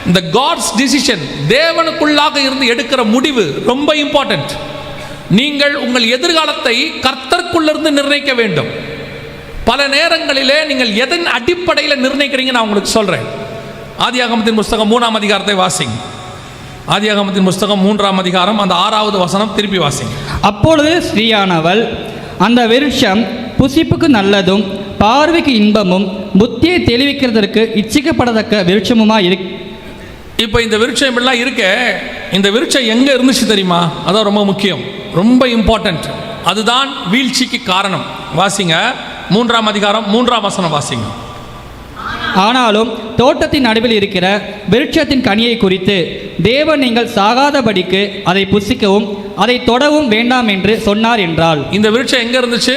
இந்த God's decision, தேவனுக்குள்ளாக இருந்து எடுக்கிற முடிவு ரொம்ப இம்பார்ட்டன்ட். நீங்கள் உங்கள் எதிர்காலத்தை கர்த்தருக்குள்ளிருந்து நிர்ணயிக்க வேண்டும். பல நேரங்களிலே நீங்கள் எதன் அடிப்படையில் நிர்ணயிக்கிறீங்க நான் உங்களுக்கு சொல்றேன். ஆதியாகமத்தின் புஸ்தகம் 3ஆம் அதிகாரத்தை வாசிங்க. ஆதியாகமத்தின் புஸ்தகம் 3ஆம் அதிகாரம் அந்த 6வது வசனம் திருப்பி வாசிங்க. அப்பொழுது ஸ்ரீயானவள், அந்த விருட்சம் புசிப்புக்கு நல்லதும் பார்வைக்கு இன்பமும் புத்தியை தெளிவிக்கிறதற்கு இச்சிக்கப்படத்தக்க விருட்சமுமாய் இருக்கு. இப்போ இந்த விருட்சம் இப்படிலாம் இருக்க, இந்த விருட்சம் எங்கே இருந்துச்சு தெரியுமா? அதான் ரொம்ப முக்கியம், ரொம்ப இம்பார்ட்டன்ட். அதுதான் வீழ்ச்சிக்கு காரணம். வாசிங்க 3ஆம் அதிகாரம் 3ஆம் வசனம் வாசிங்க. ஆனாலும் தோட்டத்தின் நடுவில் இருக்கிற விருட்சத்தின் கனியை குறித்து தேவன் நீங்கள் சாகாதபடிக்கு அதை புசிக்கவும் அதை தொடவும் வேண்டாம் என்று சொன்னார் என்றால். இந்த விருட்சம் எங்கே இருந்துச்சு?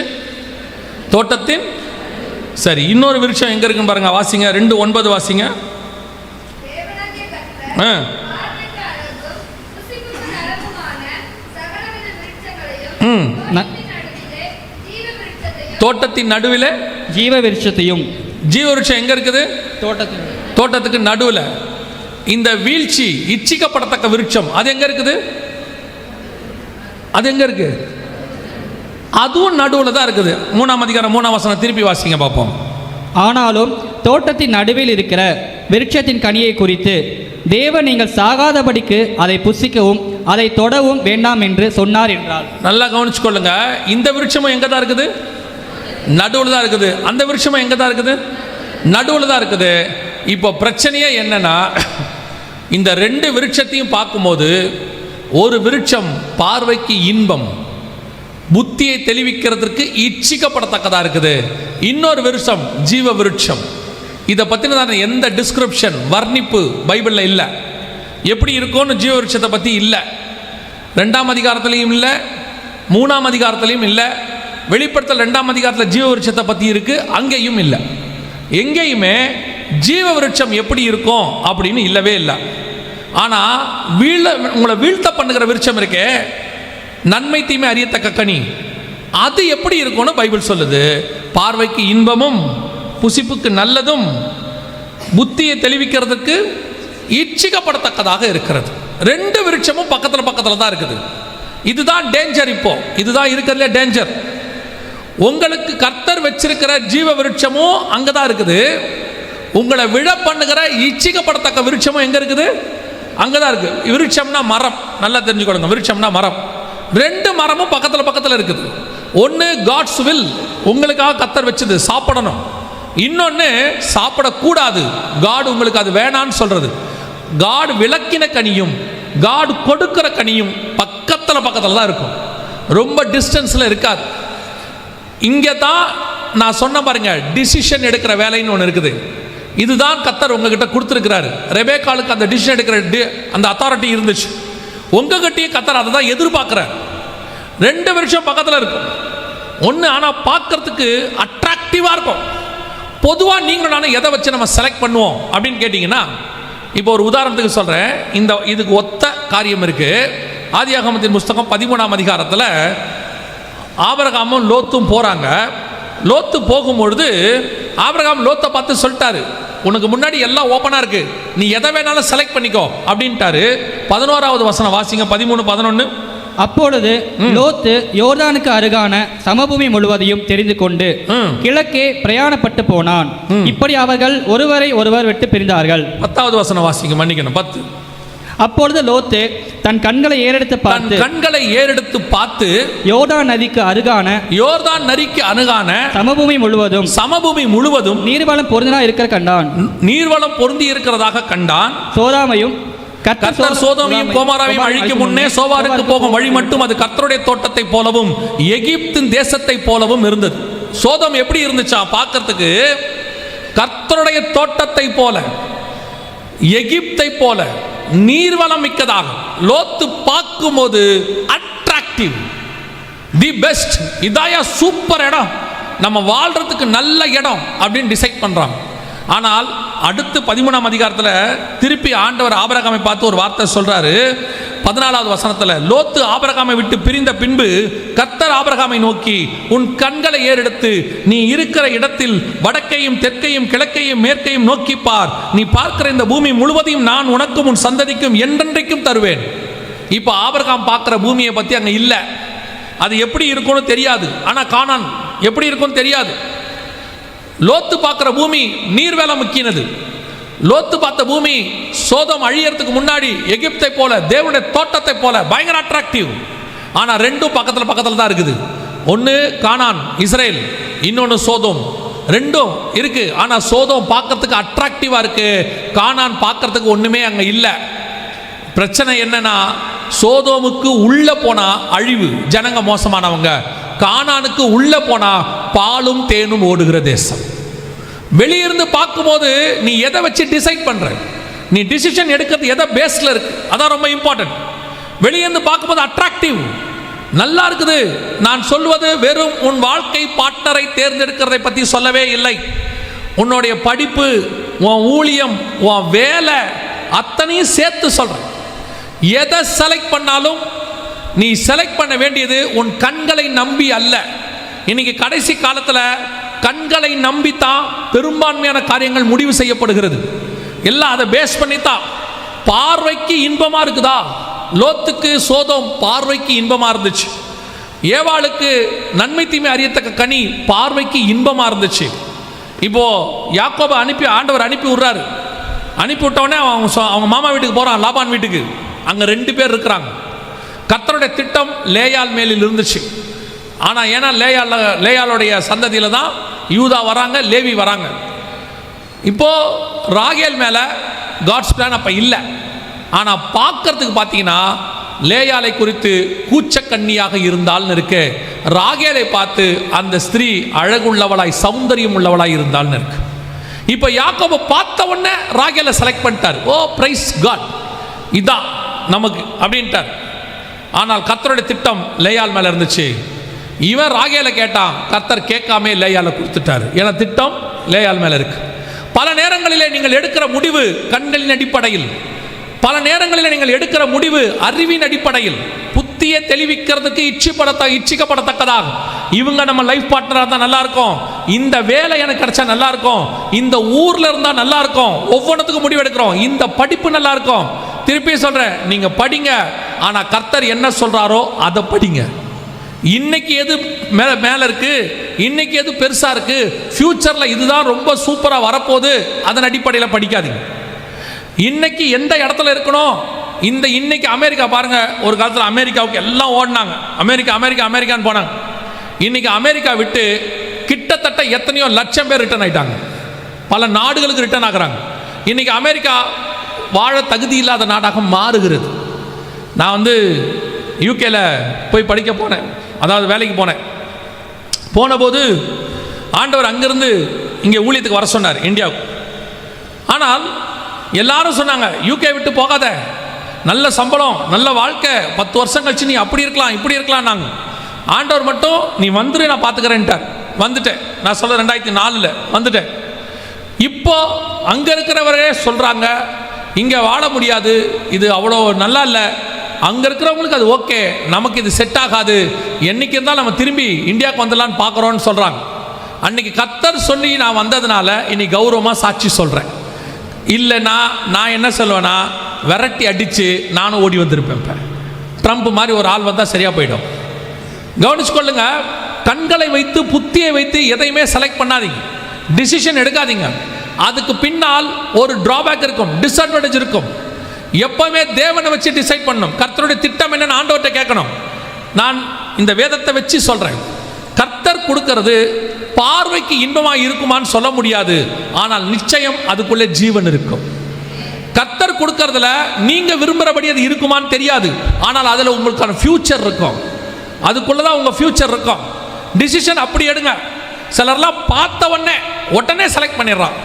தோட்டத்தின். சரி, இன்னொரு விருட்சம் எங்கே இருக்குன்னு பாருங்க. வாசிங்க 2:9 வாசிங்க. தோட்டத்தின் நடுவில் ஜீவ விருட்சத்தையும். ஜீவ விருட்சம் எங்க இருக்குது? தோட்டத்துக்கு நடுவில். இந்த வீழ்ச்சி, இச்சிக்கப்படத்தக்க விருட்சம், அது எங்க இருக்குது? அது எங்க இருக்கு? அதுவும் நடுவில் தான் இருக்குது. 3ஆம் அதிகாரம் 3ஆம் வசனம் திருப்பி வாசிங்க பார்ப்போம். ஆனாலும் தோட்டத்தின் நடுவில் இருக்கிற விருட்சத்தின் கனியை குறித்து தேவன் நீங்கள் சாகாதபடிக்கு அதை புசிக்கவும் அதை தொடவும் வேண்டாம் என்று சொன்னார் என்றால். நல்லா கவனிச்சுக்கொள்ளுங்க. இந்த விருட்சமும் எங்கே தான் இருக்குது? நடுவில் தான் இருக்குது. அந்த விருட்சமும் எங்கே தான் இருக்குது? நடுவில் தான் இருக்குது. இப்போ பிரச்சனையே என்னன்னா, இந்த 2 விருட்சத்தையும் பார்க்கும்போது ஒரு விருட்சம் பார்வைக்கு இன்பம், புத்தியை தெளிவிக்கிறதுக்கு இச்சிக்கப்படத்தக்கதாக இருக்குது. இன்னொரு விருட்சம் ஜீவ விருட்சம். இதை பற்றினதான எந்த டிஸ்கிரிப்ஷன், வர்ணிப்பு பைபிளில் இல்லை. எப்படி இருக்கும்னு ஜீவ விருட்சத்தை பற்றி இல்லை. 2ஆம் அதிகாரத்திலையும் இல்லை, 3ஆம் அதிகாரத்திலையும் இல்லை. வெளிப்படுத்தல் 2ஆம் அதிகாரத்தில் ஜீவ விருட்சத்தை பற்றி இருக்குது, அங்கேயும் இல்லை. எங்கேயுமே ஜீவ விருட்சம் எப்படி இருக்கும் அப்படின்னு இல்லவே இல்லை. ஆனால் உங்களை வீழ்த்த பண்ணுகிற விருட்சம் இருக்கே, நன்மை தீமை அறியத்தக்க கனி, அது எப்படி இருக்கும்னு பைபிள் சொல்லுது. பார்வைக்கு இன்பமும் புசிப்புக்கு நல்லதும் புத்தியை தெளிவிக்கிறதுக்கு இச்சிக்கப்படத்தக்கதாக இருக்கிறது. 2 விருட்சமும் பக்கத்தில் தான் இருக்குது. இதுதான் டேஞ்சர். இப்போ இதுதான் இருக்கிறதுல டேஞ்சர். உங்களுக்கு கர்த்தர் வச்சிருக்கிற ஜீவ விருட்சமும் அங்கே தான் இருக்குது. உங்களை விழ பண்ணுகிற இச்சிக்கப்படத்தக்க விருட்சமும் எங்கே இருக்குது? அங்கே தான் இருக்குது. விருட்சம்னா மரம், நல்லா தெரிஞ்சுக்கொள்ளுங்க. விருட்சம்னா மரம். 2 மரமும் பக்கத்தில் இருக்குது. ஒன்று காட்ஸ் வில், உங்களுக்காக கர்த்தர் வச்சது, சாப்பிடணும். இன்னொன்று சாப்பிடக்கூடாது, காட் உங்களுக்கு அது வேணான்னு சொல்றது. காட் விளக்கின கனியும் காட் கொடுக்கிற கனியும் பக்கத்தில் தான் இருக்கும், ரொம்ப டிஸ்டன்ஸில் இருக்காது. இங்கே தான் நான் சொன்ன பாருங்க, டிசிஷன் எடுக்கிற வேலைன்னு ஒன்று இருக்குது. இதுதான் கர்த்தர் உங்ககிட்ட கொடுத்துருக்கிறாரு. ரெபேக்காளுக்கு அந்த டிசிஷன் எடுக்கிற அந்த அத்தாரிட்டி இருந்துச்சு. உங்ககிட்டயே கர்த்தர் அதை தான் எதிர்பார்க்குறார். 2 வருஷம் பக்கத்தில் இருக்கும் ஒன்று, ஆனால் பார்க்கறதுக்கு அட்ராக்டிவாக இருக்கும். பொதுவாக நீங்களும் நானும் எதை வச்சு நம்ம செலக்ட் பண்ணுவோம் அப்படின்னு கேட்டிங்கன்னா, இப்போ ஒரு உதாரணத்துக்கு சொல்கிறேன். இதுக்கு ஒத்த காரியம் இருக்குது. ஆதியாகமத்தின் புஸ்தகம் 13ஆம் அதிகாரத்தில் ஆபிரகாமும் லோத்தும் போகிறாங்க. லோத்து போகும்பொழுது ஆபிரகாம் லோத்தை பார்த்து சொல்லிட்டாரு, உனக்கு முன்னாடி எல்லாம் ஓப்பனாக இருக்குது, நீ எதை வேணாலும் செலக்ட் பண்ணிக்கோ அப்படின்ட்டாரு. 11வது வசனம் வாசிங்க, 13:11. அப்பொழுது லோத்து யோர்தானுக்கு அருகான சமபூமி முழுவதையும் தெரிந்து கொண்டு கிழக்கே பிரயாணப்பட்டு போனான். இப்படி அவர்கள் ஒருவரை ஒருவர் விட்டு பிரிந்தார்கள். 10வது வசனம் வாசிங்க, மன்னிக்கணும் 10. அப்பொழுது லோத்து தன் கண்களை ஏறெடுத்து பார்த்து யோர்தான் நதிக்கு அருகான சமபூமி முழுவதும் நீர்வளம் பொருந்தி இருக்கிறதாக கண்டான். கர்த்தர் சோதோமையும் கோமோராவையும் அழிக்கும் முன்னே சோவாருக்கு போகும் வழி மட்டும் அது கர்த்தருடைய தோட்டத்தை போலவும் எகிப்தின் தேசத்தை போலவும் இருந்தது. சோதோம் எப்படி இருந்துச்சா பார்க்கறதுக்கு? கர்த்தருடைய தோட்டத்தை போல, எகிப்தை போல நீர்வளம் மிக்கதாக. லோத்து பார்க்கும்போது அட்ராக்டிவ், தி பெஸ்ட், இதாயா சூப்பர் இடம், நம்ம வாழ்றதுக்கு நல்ல இடம் அப்படின்னு டிசைட் பண்றாங்க. ஆனால் அடுத்து 13ஆம் அதிகாரத்தில் திருப்பி ஆண்டவர் ஆபிரகாமை பார்த்து ஒரு வார்த்தை சொல்றாரு. 14வது வசனத்தில், லோத்து ஆபிரகாமை விட்டு பிரிந்த பின்பு கர்த்தர் ஆபிரகாமை நோக்கி, உன் கண்களை ஏறெடுத்து நீ இருக்கிற இடத்தில் வடக்கையும் தெற்கையும் கிழக்கையும் மேற்கையும் நோக்கி பார். நீ பார்க்கிற இந்த பூமி முழுவதையும் நான் உனக்கும் உன் சந்ததிக்கும் என்றென்றைக்கும் தருவேன். இப்போ ஆபிரகாம் பார்க்குற பூமியை பற்றி அங்கே இல்லை. அது எப்படி இருக்கும்னு தெரியாது. ஆனால் கானான் எப்படி இருக்கும்னு தெரியாது. லோத்து பார்க்குற பூமி நீர் வேலை முக்கியனது. லோத்து பார்த்த பூமி சோதம் அழியறதுக்கு முன்னாடி எகிப்தை போல, தேவனுடைய தோட்டத்தை போல பயங்கர அட்ராக்டிவ். ஆனால் ரெண்டும் பக்கத்தில் தான் இருக்குது. ஒன்று கானான் இஸ்ரேல், இன்னொன்று சோதோம். ரெண்டும் இருக்கு. ஆனால் சோதோம் பார்க்கறதுக்கு அட்ராக்டிவா இருக்கு, கானான் பார்க்கறதுக்கு ஒண்ணுமே அங்கே இல்லை. பிரச்சனை என்னன்னா, சோதோமுக்கு உள்ள போனா அழிவு, ஜனங்க மோசமானவங்க. கானானுக்கு உள்ள போனா பாலும் தேனும் ஓடுகிற தேசம். வெளியிருந்து பார்க்கும்போது நீ எதை வச்சு டிசைட் பண்ற, நீ டிசிஷன் எடுக்கிறது எதை பேஸ்ல இருக்கு, அதான் ரொம்ப இம்பார்ட்டன்ட். வெளியிருந்து பார்க்கும்போது அட்ராக்டிவ், நல்லா இருக்குது. நான் சொல்வது வெறும் உன் வாழ்க்கை பார்ட்னரை தேர்ந்தெடுக்கிறதை பற்றி சொல்லவே இல்லை. உன்னுடைய படிப்பு, உன் ஊழியம், உன் வேலை அத்தனையும் சேர்த்து சொல்றேன். எதை செலக்ட் பண்ணாலும் நீ செலக்ட் பண்ண வேண்டியது உன் கண்களை நம்பி அல்ல. இன்னைக்கு கடைசி காலத்தில் கண்களை நம்பித்தான் பெரும்பான்மையான காரியங்கள் முடிவு செய்யப்படுகிறது. எல்லாம் அதை பேஸ் பண்ணித்தான். பார்வைக்கு இன்பமா இருக்குதா? லோத்துக்கு சோதோம் பார்வைக்கு இன்பமா இருந்துச்சு. ஏவாளுக்கு நன்மை தீமை அறியத்தக்க கனி பார்வைக்கு இன்பமா இருந்துச்சு. இப்போ யாக்கோபை ஆண்டவர் அனுப்பி விடுறாரு. அனுப்பி விட்டவொடனே அவங்க மாமா வீட்டுக்கு போறான், லாபான் வீட்டுக்கு. அங்க 2 பேர் இருக்கிறாங்க. கர்த்தருடைய திட்டம் லேயால் மேலில் இருந்துச்சு. ஆனால் ஏன்னா லேயாளுடைய சந்ததியில் தான் யூதா வராங்க, லேவி வராங்க. இப்போ ராகேல் மேலே காட்ஸ் பிளான் அப்போ இல்லை. ஆனால் பார்க்கறதுக்கு பார்த்தீங்கன்னா லேயாலை குறித்து கூச்சக்கண்ணியாக இருந்தால்னு இருக்கு. ராகேலை பார்த்து அந்த ஸ்திரீ அழகுள்ளவளாய் சௌந்தரியம் உள்ளவளாய் இருந்தால்னு இருக்கு. இப்போ யாக்கோபு பார்த்த உடனே ராகேலை செலக்ட் பண்ணிட்டார். ஓ பிரைஸ் காட், இதான் நமக்கு அப்படின்ட்டார். ஆனால் கர்த்தருடைய திட்டம் லேயால் மேலே இருந்துச்சு. இவன் ராகேலை கேட்டான், கர்த்தர் கேட்காமே லேயாலை கொடுத்துட்டாரு. ஏன்னா திட்டம் லேயால் மேலே இருக்கு. பல நேரங்களிலே நீங்கள் எடுக்கிற முடிவு கண்களின் அடிப்படையில், பல நேரங்களில் நீங்கள் எடுக்கிற முடிவு அறிவின் அடிப்படையில், புத்தியை தெளிவிக்கிறதுக்கு இச்சிக்கப்படத்தக்கதாக இவங்க நம்ம லைஃப் பார்ட்னராக தான் நல்லா இருக்கும், இந்த வேலை எனக்கு கிடைச்சா நல்லா இருக்கும், இந்த ஊர்ல இருந்தா நல்லா இருக்கும், ஒவ்வொன்றுத்துக்கும் முடிவு எடுக்கிறோம், இந்த படிப்பு நல்லா இருக்கும். திருப்பி சொல்றேன், நீங்க படிங்க. ஆனா கர்த்தர் என்ன சொல்றாரோ அதை படிங்க. இன்னைக்கு எது மேல இருக்கு, இன்னைக்கு எது பெருசா இருக்கு, ஃபியூச்சர்ல இதுதான் ரொம்ப சூப்பரா வரப்போகுது, அதன் அடிப்படையில் படிக்காதீங்க. இன்னைக்கு எந்த இடத்துல இருக்கணும், இன்னைக்கு அமெரிக்கா பாருங்க. ஒரு காலத்தில் அமெரிக்காவுக்கு எல்லாம் ஓடினாங்க, அமெரிக்கான்னு போனாங்க. இன்னைக்கு அமெரிக்கா விட்டு கிட்டத்தட்ட எத்தனையோ லட்சம் பேர் ரிட்டர்ன் ஆயிட்டாங்க, பல நாடுகளுக்கு ரிட்டர்ன் ஆகுறாங்க. இன்னைக்கு அமெரிக்கா வாழ தகுதி இல்லாத நாடாக மாறுகிறது. நான் யூகேல போய் படிக்க போனேன், அதாவது வேலைக்கு போன போது ஆண்டவர் அங்கிருந்து இங்கே ஊழியத்துக்கு வர சொன்னார், இந்தியாவுக்கு. ஆனால் எல்லாரும் சொன்னாங்க, யூகே விட்டு போகாத, நல்ல சம்பளம், நல்ல வாழ்க்கை, 10 வருஷம் கழிச்சு நீ அப்படி இருக்கலாம் இப்படி இருக்கலாம். நாங்கள் ஆண்டவர் மட்டும் நீ வந்துரு, நான் பார்த்துக்கிறேன்ட்டார். வந்துட்டேன். நான் சொல்ல 2004 வந்துட்டேன். இப்போ அங்கே இருக்கிறவரே சொல்கிறாங்க, இங்கே வாழ முடியாது, இது அவ்வளோ நல்லா இல்லை. அங்கே இருக்கிறவங்களுக்கு அது ஓகே, நமக்கு இது செட் ஆகாது, என்னைக்கு இருந்தாலும் நம்ம திரும்பி இந்தியாவுக்கு வந்துடலான்னு பார்க்குறோன்னு சொல்கிறாங்க. அன்னைக்கு கர்த்தர் சொல்லி நான் வந்ததுனால இன்னைக்கு கௌரவமாக சாட்சி சொல்கிறேன். இல்லைன்னா நான் என்ன சொல்லுவேன்னா, விரட்டி அடித்து நானும் ஓடி வந்திருப்பேன். இப்போ ட்ரம்ப் மாதிரி ஒரு ஆள் வந்தால் சரியாக போயிடும். கவனிச்சுக்கொள்ளுங்க, கண்களை வைத்து புத்தியை வைத்து எதையுமே செலக்ட் பண்ணாதீங்க, டிசிஷன் எடுக்காதீங்க. அதுக்கு பின்னால் ஒரு டிராபேக் இருக்கும், டிஸ்அட்வான்டேஜ் இருக்கும். எப்பவுமே தேவனை வச்சு டிசைட் பண்ணணும். கர்த்தருடைய திட்டம் என்னன்னு ஆண்டவர்கிட்ட கேட்கணும். நான் இந்த வேதத்தை வச்சு சொல்றேன், கர்த்தர் கொடுக்கிறது பார்வைக்கு இன்பமாக இருக்குமான்னு சொல்ல முடியாது, ஆனால் நிச்சயம் அதுக்குள்ளே ஜீவன் இருக்கும். கர்த்தர் கொடுக்கறதுல நீங்க விரும்புறபடி அது இருக்குமான்னு தெரியாது, ஆனால் அதுல உங்களுக்கான ஃபியூச்சர் இருக்கும், அதுக்குள்ளதான் உங்க ஃபியூச்சர் இருக்கும். டிசிஷன் அப்படி எடுங்க. சிலர்லாம் பார்த்த உடனே செலக்ட் பண்ணிடுறான்,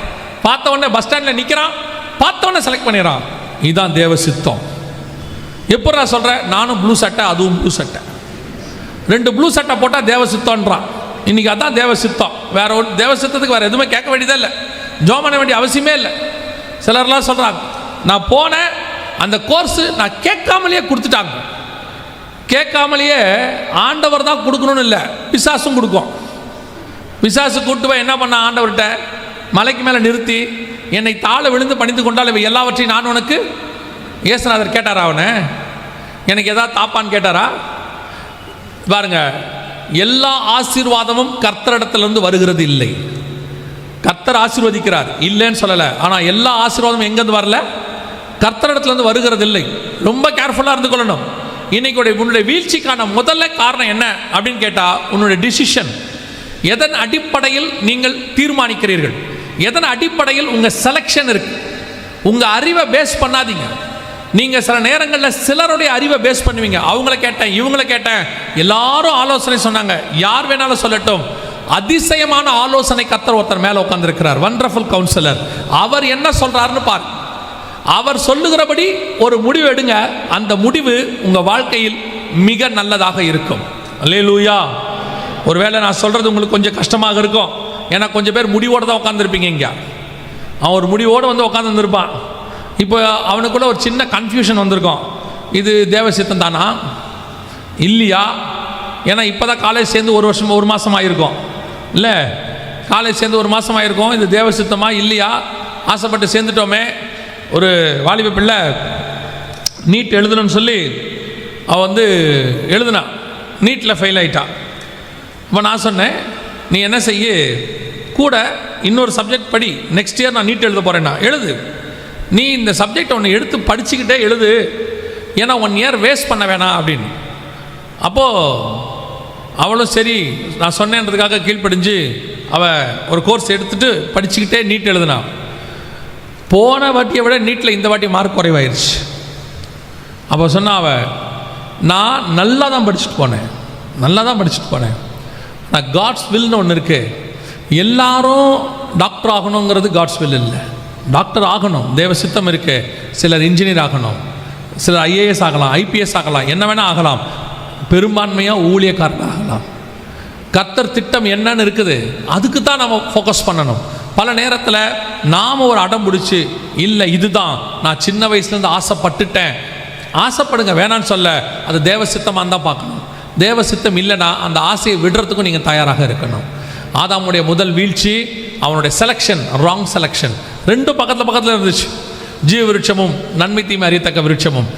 பார்த்த உடனே பஸ் ஸ்டாண்ட்ல நிற்கிறான், பார்த்த உடனே செலக்ட் பண்ணிடுறான். இதுதான் தேவ சித்தம். எப்படி நான் சொல்றேன், நானும் ப்ளூ சட்டை அதுவும் ப்ளூ சட்டை, 2 ப்ளூ சட்டை போட்டால் தேவ சித்தம்ன்றான். இன்னைக்கு அதான் தேவ சித்தம். வேற ஒரு தேவ சித்தத்துக்கு வேற எதுவுமே கேட்க வேண்டியதே இல்லை, ஜோம் பண்ண வேண்டிய அவசியமே இல்லை. சிலர்லாம் சொல்றாங்க, நான் போனேன் அந்த கோர்ஸ் நான் கேட்காமலேயே கொடுத்துட்டாங்க. கேட்காமலேயே ஆண்டவர் தான் கொடுக்கணும்னு இல்லை, பிசாசும் கொடுக்கும். பிசாசு கூட்டு போய் என்ன பண்ண, ஆண்டவர்கிட்ட மலைக்கு மேலே நிறுத்தி என்னை தாழ விழுந்து பணிந்து கொண்டால் இவை எல்லாவற்றையும் நான் உனக்கு. இயேசுநாதர் கேட்டாரா அவனை, எனக்கு எதாவது தாப்பான்னு கேட்டாரா? பாருங்க, எல்லா ஆசீர்வாதமும் கர்த்தரிடத்திலிருந்து வருகிறது இல்லை. கர்த்தர் ஆசீர்வதிக்கிறார், இல்லைன்னு சொல்லலை. ஆனால் எல்லா ஆசீர்வாதமும் எங்கேருந்து வரல, கர்த்தரிடத்திலிருந்து வருகிறது இல்லை. ரொம்ப கேர்ஃபுல்லாக இருந்து கொள்ளணும். இன்னைக்கு உன்னுடைய வீழ்ச்சிக்கான முதல்ல காரணம் என்ன அப்படின்னு கேட்டால், உன்னுடைய டிசிஷன். எதன் அடிப்படையில் நீங்கள் தீர்மானிக்கிறீர்கள், எதன் அடிப்படையில் உங்கள் செலெக்ஷன் இருக்கு. உங்கள் அறிவை பேஸ் பண்ணாதீங்க. நீங்கள் சில நேரங்களில் சிலருடைய அறிவை பேஸ் பண்ணுவீங்க. அவங்கள கேட்டேன், இவங்கள கேட்டேன், எல்லாரும் ஆலோசனை சொன்னாங்க. யார் வேணாலும் சொல்லட்டும், அதிசயமான ஆலோசனை கர்த்தர் ஒருத்தர் மேலே உட்கார்ந்திருக்கிறார், வண்டர்ஃபுல் கவுன்சிலர். அவர் என்ன சொல்றாருன்னு பாரு. அவர் சொல்லுகிறபடி ஒரு முடிவு எடுங்க. அந்த முடிவு உங்கள் வாழ்க்கையில் மிக நல்லதாக இருக்கும். அல்லேலூயா. ஒருவேளை நான் சொல்றது உங்களுக்கு கொஞ்சம் கஷ்டமாக இருக்கும். ஏன்னா கொஞ்சம் பேர் முடிவோடு தான் உட்காந்துருப்பீங்க. இங்கே அவன் ஒரு முடிவோடு வந்து உட்காந்துருப்பான். இப்போ அவனுக்குள்ள ஒரு சின்ன கன்ஃபியூஷன் வந்திருக்கும். இது தேவசித்தம் தானா இல்லையா? ஏன்னா இப்போ தான் காலேஜ் சேர்ந்து ஒரு மாதம் ஆகிருக்கும். இல்லை, காலேஜ் சேர்ந்து ஒரு மாதம் ஆகிருக்கும். இது தேவசித்தமா இல்லையா? ஆசைப்பட்டு சேர்ந்துட்டோமே. ஒரு வாலிப பிள்ளை நீட் எழுதணும்னு சொல்லி அவள் வந்து எழுதுனா, நீட்டில் ஃபெயில் ஆகிட்டான். இப்போ நான் சொன்னேன், நீ என்ன செய்ய, கூட இன்னொரு சப்ஜெக்ட் படி, நெக்ஸ்ட் இயர் நான் நீட் எழுத போகிறேன்னா எழுது. நீ இந்த சப்ஜெக்டை ஒன்று எடுத்து படிச்சுக்கிட்டே எழுது, ஏன்னா 1 இயர் வேஸ்ட் பண்ண வேணாம் அப்படின்னு. அப்போது அவளும் சரி நான் சொன்னேன்றதுக்காக கீழ்ப்படிஞ்சு அவள் ஒரு கோர்ஸ் எடுத்துகிட்டு படிச்சுக்கிட்டே நீட் எழுதுனா. போன வாட்டியை விட நீட்டில் இந்த வாட்டி மார்க் குறைவாயிருச்சு. அப்போ சொன்னா அவள், நான் நல்லா தான் படிச்சுட்டு போனேன். நான் காட்ஸ் வில்னு ஒன்று இருக்குது. எல்லாரும் டாக்டர் ஆகணுங்கிறது காட்ஸ் வில் இல்லை. டாக்டர் ஆகணும், தேவ சித்தம் இருக்கு. சிலர் இன்ஜினியர் ஆகணும், சிலர் ஐஏஎஸ் ஆகலாம், ஐபிஎஸ் ஆகலாம், என்ன வேணால் ஆகலாம். பெரும்பான்மையாக ஊழியக்காரன் ஆகலாம். கர்த்தர் திட்டம் என்னன்னு இருக்குது, அதுக்கு தான் நம்ம ஃபோக்கஸ் பண்ணணும். பல நேரத்தில் நாம் ஒரு அடம் பிடிச்சி, இல்லை இதுதான் நான் சின்ன வயசுலேருந்து ஆசைப்பட்டுட்டேன். ஆசைப்படுங்க, வேணான்னு சொல்ல, அது தேவ சித்தமாக தான் பார்க்கணும். தேவ சித்தம் இல்லைன்னா அந்த ஆசையை விடுறதுக்கும் நீங்கள் தயாராக இருக்கணும். ஆதாமுடைய முதல் வீழ்ச்சி அவனுடைய செலெக்ஷன், ராங் செலெக்ஷன். 2 பக்கத்தில் இருந்துச்சு, ஜீவ விருட்சமும் நன்மை தீமை அறியத்தக்க விருட்சமும்.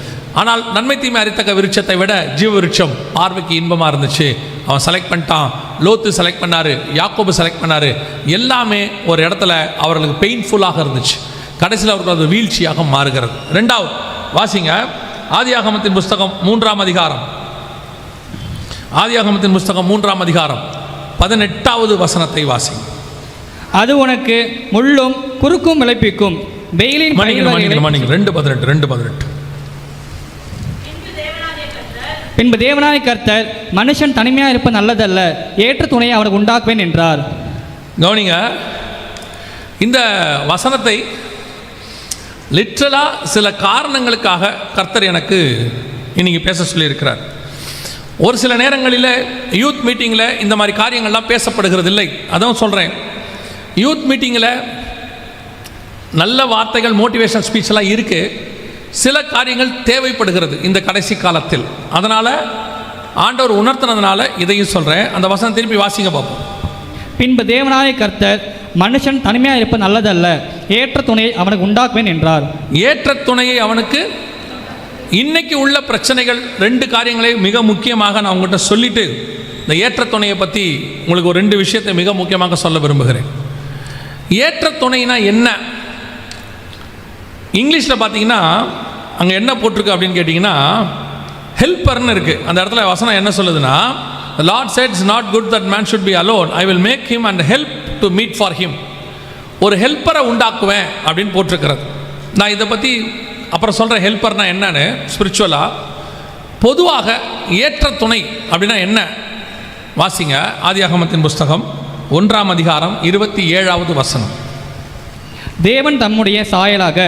ஆனால் நன்மை தீமை அறியத்தக்க விருட்சத்தை விட ஜீவ விருட்சம் பார்வைக்கு இன்பமாக இருந்துச்சு. அவன் செலக்ட் பண்ணிட்டான். லோத்து செலக்ட் பண்ணார், யாக்கோபு செலக்ட் பண்ணார். எல்லாமே ஒரு இடத்துல அவர்களுக்கு பெயின்ஃபுல்லாக இருந்துச்சு. கடைசியில் அவர்கள் அது வீழ்ச்சியாக மாறுகிறது. 2வது வாசிங்க, ஆதியாகமத்தின் புஸ்தகம் 3ஆம் அதிகாரம். ஆதியாகமத்தின் புஸ்தகம் 3ஆம் அதிகாரம் 18வது வசனத்தை வாசிங்க. அது உனக்கு முள்ளும் குறுக்கும் விளைப்பிக்கும், வெயிலின் 2:18. பின்பு தேவனாய கர்த்தர், மனுஷன் தனிமையாக இருப்ப நல்லதல்ல, ஏற்ற துணையை அவனுக்கு உண்டாக்குவேன் என்றார். கவனிங்க, இந்த வசனத்தை லிட்ரலாக சில காரணங்களுக்காக கர்த்தர் எனக்கு இன்னைக்கு பேச சொல்லியிருக்கிறார். ஒரு சில நேரங்களில் யூத் மீட்டிங்கில் இந்த மாதிரி காரியங்கள்லாம் பேசப்படுகிறது இல்லை. அதான் சொல்கிறேன், யூத் மீட்டிங்கில் நல்ல வார்த்தைகள், மோட்டிவேஷன் ஸ்பீச்செல்லாம் இருக்குது. சில காரியங்கள் தேவைப்படுகிறது இந்த கடைசி காலத்தில். அதனால் ஆண்டவர் உணர்த்தினதுனால இதையும் சொல்கிறேன். அந்த வசனம் திருப்பி வாசிங்க பார்ப்போம். பின்பு தேவனாய கர்த்தர், மனுஷன் தனிமையாக இருப்ப நல்லதல்ல, ஏற்ற துணையை அவனுக்கு உண்டாக்குவேன் என்றார். ஏற்ற துணையை அவனுக்கு. இன்னைக்கு உள்ள பிரச்சனைகள் 2 காரியங்களை மிக முக்கியமாக நான் உங்கள்கிட்ட சொல்லிட்டு இந்த ஏற்ற துணையை பற்றி உங்களுக்கு ஒரு 2 விஷயத்தை மிக முக்கியமாக சொல்ல விரும்புகிறேன். ஏற்ற துணைனா என்ன? இங்கிலீஷில் பார்த்தீங்கன்னா அங்கே என்ன போட்டிருக்கு அப்படின்னு கேட்டிங்கன்னா, ஹெல்ப்பர்னு இருக்குது. அந்த இடத்துல வசனம் என்ன சொல்லுதுன்னா, The Lord said it's not good that man should be alone. I will make him and help to meet for him. ஒரு ஹெல்ப்பரை உண்டாக்குவேன் அப்படின்னு போட்டிருக்கிறது. நான் இதை பற்றி அப்புறம் சொல்கிறேன், ஹெல்ப்பர்னா என்னன்னு ஸ்பிரிச்சுவலாக. பொதுவாக ஏற்ற துணை அப்படின்னா என்ன? வாசிங்க, ஆதியாகமத்தின் புஸ்தகம் 1ஆம் அதிகாரம் 27வது வசனம். தேவன் தம்முடைய சாயலாக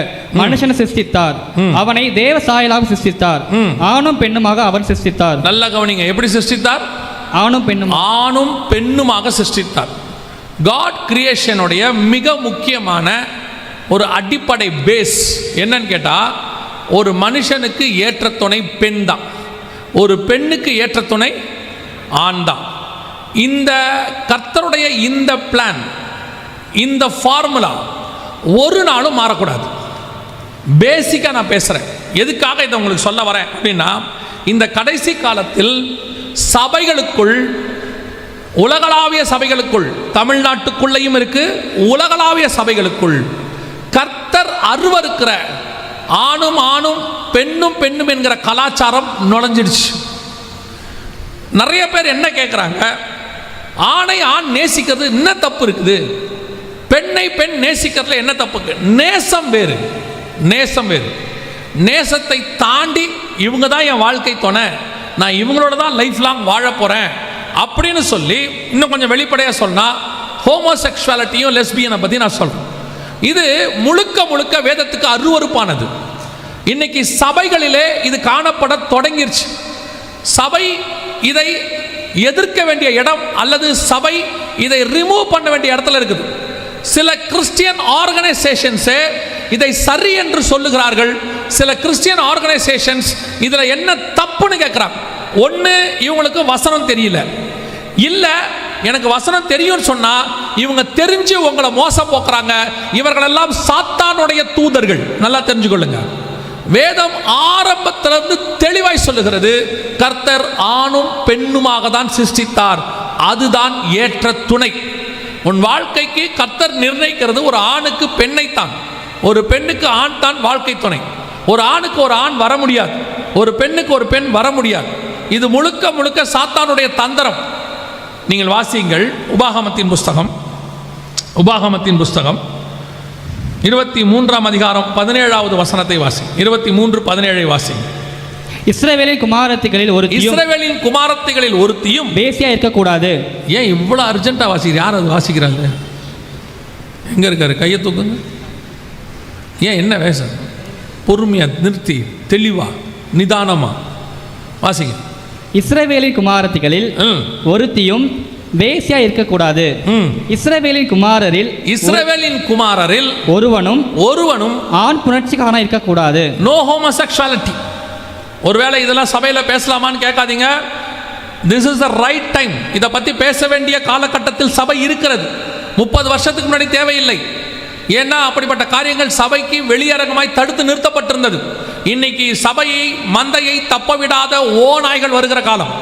மனுஷனை சிருஷ்டித்தார், அவனை தேவ சாயலாக சிருஷ்டித்தார், ஆணும் பெண்ணுமாக அவன் சிருஷ்டித்தார். நல்ல கவனிங்க, எப்படி சிருஷ்டித்தார்? ஆணும் பெண்ணுமாக சிருஷ்டித்தார். காட் கிரியேஷனுடைய மிக முக்கியமான ஒரு அடிப்படை பேஸ் என்னன்னு கேட்டால், ஒரு மனுஷனுக்கு ஏற்ற துணை பெண் தான், ஒரு பெண்ணுக்கு ஏற்ற துணை ஆண் தான். இந்த கர்த்தருடைய இந்த பிளான், இந்த ஃபார்முலா ஒரு நாளும் மாறக்கூடாது. பேசிக்காக நான் பேசுகிறேன். எதுக்காக இதை உங்களுக்கு சொல்ல வரேன் அப்படின்னா, இந்த கடைசி காலத்தில் சபைகளுக்குள், உலகளாவிய சபைகளுக்குள், தமிழ்நாட்டுக்குள்ளேயும் இருக்கு, உலகளாவிய சபைகளுக்குள் கர்த்தர் அருவருக்கிற ஆணும் ஆணும் பெண்ணும் பெண்ணும் என்கிற கலாச்சாரம் நுழைஞ்சிடுச்சு. நிறைய பேர் என்ன கேட்குறாங்க, ஆணை ஆண் நேசிக்கிறது என்ன தப்பு இருக்குது, பெண்ணை பெண் நேசிக்கிறதுல என்ன தப்பு இருக்கு? நேசம் வேறு, நேசம் வேறு. நேசத்தை தாண்டி இவங்க தான் என் வாழ்க்கை துணை, நான் இவங்களோட தான் லைஃப் லாங் வாழ போகிறேன் அப்படின்னு சொல்லி, இன்னும் கொஞ்சம் வெளிப்படையாக சொன்னால் ஹோமோசெக்சுவாலிட்டியும் லெஸ்பியனை பற்றி நான் சொல்கிறேன். இது முழுக்க முழுக்க வேதத்துக்கு அருவருப்பானது. இன்னைக்கு சபைகளிலே இது காணப்பட தொடங்கிருச்சு. சபை இதை எதிர்க்க வேண்டிய இடம், அல்லது சபை இதை ரிமூவ் பண்ண வேண்டிய இடத்துல இருக்குது. சில கிறிஸ்டியன் ஆர்கனைசேஷன்ஸே இதை சரி என்று சொல்லுகிறார்கள். சில கிறிஸ்டியன் ஆர்கனைசேஷன்ஸ் இதில் என்ன தப்புன்னு கேட்குறாங்க. ஒன்று, இவங்களுக்கு வசனம் தெரியல, இல்லை எனக்கு வசனம் தெரியும்னு சொன்னால் இவங்க தெரிஞ்சு உங்களை மோசம் போக்குறாங்க. இவர்களெல்லாம் சாத்தானுடைய தூதர்கள். நல்லா தெரிஞ்சுக்கொள்ளுங்க. வேதம் ஆரம்பத்திலிருந்து தெளிவாய் சொல்லுகிறது, கர்த்தர் ஆணும் பெண்ணுமாக தான் சிருஷ்டித்தார், அதுதான் ஏற்ற துணை. உன் வாழ்க்கைக்கு கர்த்தர் நிர்ணயிக்கிறது ஒரு ஆணுக்கு பெண்ணைத்தான், ஒரு பெண்ணுக்கு ஆண் தான் வாழ்க்கை துணை. ஒரு ஆணுக்கு ஒரு ஆண் வர முடியாது, ஒரு பெண்ணுக்கு ஒரு பெண் வர முடியாது. இது முழுக்க முழுக்க சாத்தானுடைய தந்திரம். நீங்கள் வாசியுங்கள் உபாகமத்தின் புஸ்தகம், உபாகமத்தின் புஸ்தகம் 23ஆம் அதிகாரம் 17வது வசனத்தை வாசி. 23:17 வாசி. இஸ்ரவேலின் குமாரத்திகளில் ஒருத்தியும் வேசியா இருக்கக்கூடாது. ஏன் இவ்வளோ அர்ஜென்ட்டாக வாசிக்கிறீங்க? யார் அது வாசிக்கிறாங்க? எங்கே இருக்காரு? கையை தூக்குங்க. ஏன் என்ன வேசம்? பொறுமையாக நிறுத்தி தெளிவா நிதானமா வாசிங்க. இஸ்ரவேலின் குமாரத்திகளில் ஒருத்தியும் வேசியா இருக்கக்கூடாது. இஸ்ரவேலின் குமாரரில் ஒருவனும் ஆண் புணர்ச்சிக்காரனா இருக்கக்கூடாது. No homosexuality. ஒருவேளை இதெல்லாம் சபையில் பேசலாமான்னு கேட்காதீங்க. This is the right time. இதை பற்றி பேச வேண்டிய காலகட்டத்தில் சபை இருக்கிறது. 30 வருஷத்துக்கு முன்னாடி தேவையில்லை. ஏன்னா அப்படிப்பட்ட காரியங்கள் சபைக்கு வெளியரங்கமாய் தடுத்து நிறுத்தப்பட்டிருந்தது. இன்னைக்கு சபையை, மந்தையை தப்ப விடாத ஓநாய்கள் வருகிற காலம்,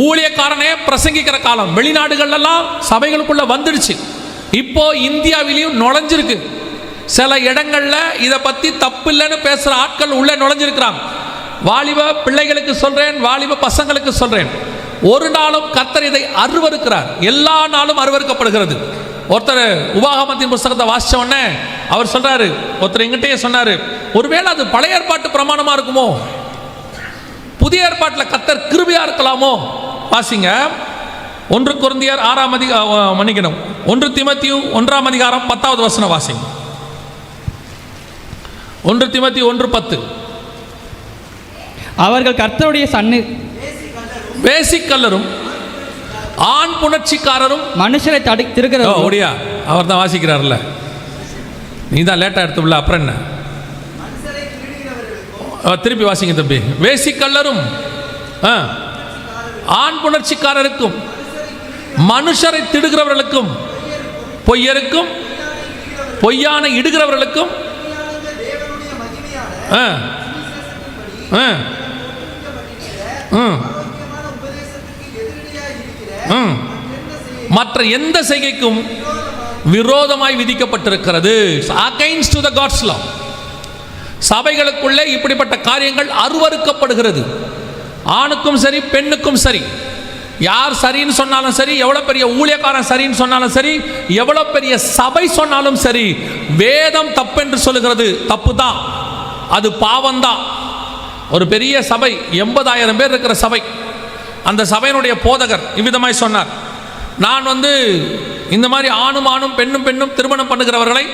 ஊழியக்காரனே பிரசங்கிக்கிற காலம். வெளிநாடுகள்லாம் சபைகளுக்குள்ள வந்துடுச்சு. இப்போ இந்தியாவிலையும் நுழைஞ்சிருக்கு. சில இடங்கள்ல இதை பற்றி தப்பு இல்லைன்னு பேசுகிற ஆட்கள் உள்ள நுழைஞ்சிருக்கிறாங்க. வாலிப பிள்ளைகளுக்கு சொல்றேன், வாலிப பசங்களுக்கு சொல்றேன், ஒரு நாளும் கர்த்தர் இதை அருவருக்கிறார். எல்லா நாளும் அருவருக்கப்படுகிறது. ஒருத்தர் உபாகமத்தின் புஸ்தகத்தை வாசிச்ச உடனே அவர் சொல்றாரு, ஒருத்தர் எங்கிட்டே சொன்னாரு, ஒருவேளை அது பழைய ஏற்பாட்டு பிரமாணமா இருக்குமோ, புதிய ஏற்பாட்டில் கர்த்தர் கிருபையா இருக்கலாமோ? வாசிங்க 1 கொரிந்தியர் 6ஆம் அதிகாரம், மன்னிக்கணும், 1 தீமோத்தேயு 1ஆம் அதிகாரம் 10வது வசனம் வாசிங்க. 1 தீமோத்தேயு 1:10. அவர்கள் கர்த்தருடைய வேசிக்கல்லரும் ஆண் புணர்ச்சிக்காரரும் மனுஷரை தடுக்கிறது. ஓடியா, அவர் தான் வாசிக்கிறார்ல, நீ தான் லேட்டாக எடுத்துள்ள. அப்புறம் என்ன? திருப்பி வாசிங்க தம்பி. வேசிக்கல்லரும் ஆண் புணர்ச்சிக்காரருக்கும் மனுஷரை திடுகிறவர்களுக்கும் பொய்யருக்கும் பொய்யான இடுகிறவர்களுக்கும் மற்ற எந்த செய்கைக்கும் விரோதமாய் விதிக்கப்பட்டிருக்கிறது. அகைன்ஸ்ட் டு தி காட்ஸ் லா. சபைகளுக்குள்ளே இப்படிப்பட்ட காரியங்கள் அருவருக்கப்படுகிறது. ஆணுக்கும் சரி பெண்ணுக்கும் சரி, யார் சரின்னு சொன்னாலும் சரி, எவ்வளோ பெரிய ஊழியக்காரன் சரின்னு சொன்னாலும் சரி, எவ்வளோ பெரிய சபை சொன்னாலும் சரி, வேதம் தப்பென்று சொல்லுகிறது. தப்பு தான், அது பாவம்தான். ஒரு பெரிய சபை, 80,000 பேர் இருக்கிற சபை, அந்த சபையினுடைய போதகர் இவ்விதமாய் சொன்னார், நான் இந்த மாதிரி ஆணும் ஆணும் பெண்ணும் பெண்ணும் திருமணம் பண்ணுகிறவர்களை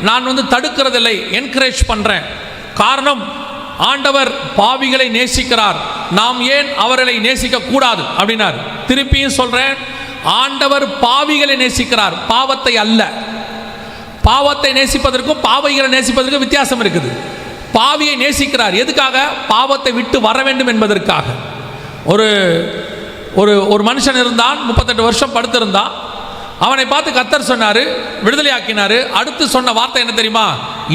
நான் தடுக்கிறதில்லை, என்கரேஜ் பண்ணுறேன். காரணம், ஆண்டவர் பாவிகளை நேசிக்கிறார், நாம் ஏன் அவர்களை நேசிக்க கூடாது அப்படின்னார். திருப்பியும் சொல்றேன், ஆண்டவர் பாவிகளை நேசிக்கிறார், பாவத்தை அல்ல. பாவத்தை நேசிப்பதற்கும் பாவிகளை நேசிப்பதற்கும் வித்தியாசம் இருக்குது. பாவியை நேசிக்கிறார். எதுக்காக? பாவத்தை விட்டு வர வேண்டும் என்பதற்காக. ஒரு ஒரு ஒரு மனுஷன் இருந்தான், 38 வருஷம் படுத்திருந்தான். அவனை பார்த்து கர்த்தர் சொன்னார், விடுதலை ஆக்கினார். அடுத்து சொன்ன வார்த்தை என்ன தெரியுமா?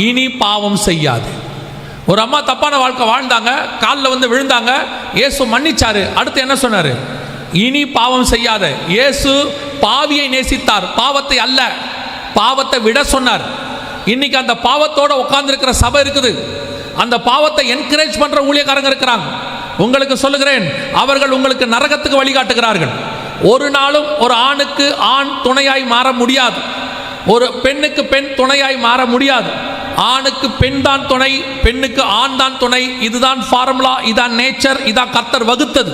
இனி பாவம் செய்யாது. ஒரு அம்மா தப்பான வாழ்க்கை வாழ்ந்தாங்க, காலில் வந்து விழுந்தாங்க, இயேசு மன்னிச்சாரு. அடுத்து என்ன சொன்னார்? இனி பாவம் செய்யாத. இயேசு பாவியை நேசித்தார், பாவத்தை அல்ல. பாவத்தை விட சொன்னார். இன்னைக்கு அந்த பாவத்தோட உட்கார்ந்துருக்கிற சபை இருக்குது. அந்த பாவத்தை என்கரேஜ் பண்ற ஊழியக்காரங்க இருக்கிறாங்க. உங்களுக்கு சொல்லுகிறேன், அவர்கள் உங்களுக்கு நரகத்துக்கு வழிகாட்டுகிறார்கள். ஒரு நாளும் ஒரு ஆணுக்கு ஆண் துணையாய் மாற முடியாது, ஒரு பெண்ணுக்கு பெண் துணையாய் மாற முடியாது. ஆணுக்கு பெண் தான் துணை, பெண்ணுக்கு ஆண் தான் துணை. இதுதான் ஃபார்முலா, இதான் நேச்சர், இதான் கர்த்தர் வகுத்தது.